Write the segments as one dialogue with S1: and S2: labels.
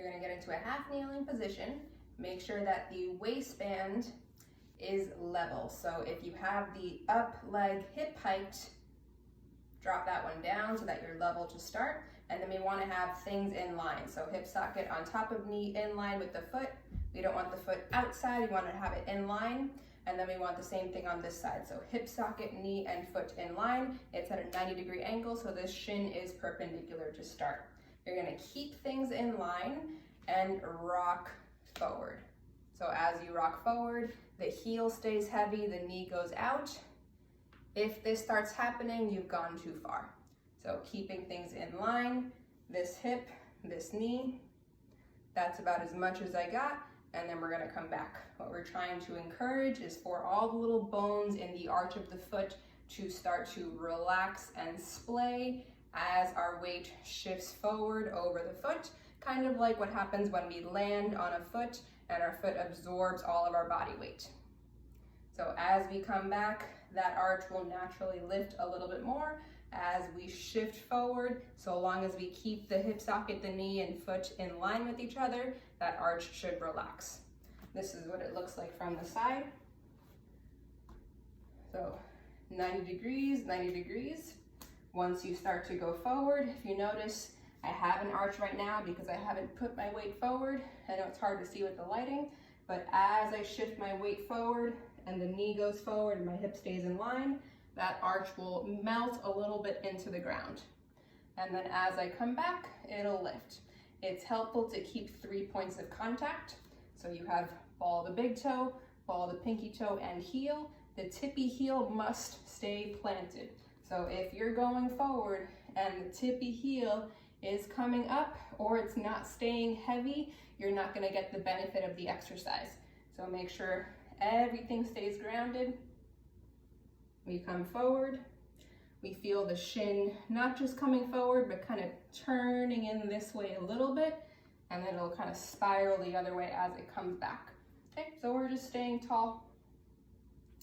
S1: You're gonna get into a half kneeling position. Make sure that the waistband is level. So if you have the up leg hip hiked, drop that one down so that you're level to start. And then we want to have things in line. So hip socket on top of knee in line with the foot. We don't want the foot outside, we want to have it in line. And then we want the same thing on this side. So hip socket, knee, and foot in line. It's at a 90-degree angle, so this shin is perpendicular to start. You're gonna keep things in line and rock forward. So as you rock forward, the heel stays heavy, the knee goes out. If this starts happening, you've gone too far. So keeping things in line, this hip, this knee, that's about as much as I got, and then we're gonna come back. What we're trying to encourage is for all the little bones in the arch of the foot to start to relax and splay as our weight shifts forward over the foot, kind of like what happens when we land on a foot and our foot absorbs all of our body weight. So as we come back, that arch will naturally lift a little bit more as we shift forward. So long as we keep the hip socket, the knee, and foot in line with each other, that arch should relax. This is what it looks like from the side. So 90 degrees, 90 degrees. Once you start to go forward, if you notice, I have an arch right now because I haven't put my weight forward. I know it's hard to see with the lighting, but as I shift my weight forward and the knee goes forward and my hip stays in line, that arch will melt a little bit into the ground. And then as I come back, it'll lift. It's helpful to keep 3 points of contact. So you have ball of the big toe, ball of the pinky toe, and heel. The tippy heel must stay planted. So if you're going forward and the tippy heel is coming up or it's not staying heavy, you're not gonna get the benefit of the exercise. So make sure everything stays grounded. We come forward, we feel the shin not just coming forward, but kind of turning in this way a little bit, and then it'll kind of spiral the other way as it comes back. Okay, so we're just staying tall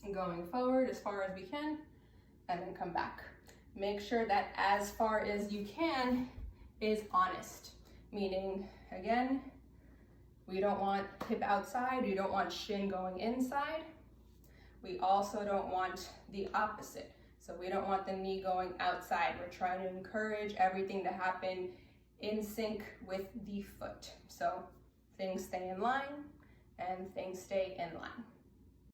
S1: and going forward as far as we can, and then come back. Make sure that as far as you can is honest, meaning, again, we don't want hip outside, we don't want shin going inside. We also don't want the opposite. So we don't want the knee going outside. We're trying to encourage everything to happen in sync with the foot. So things stay in line and things stay in line.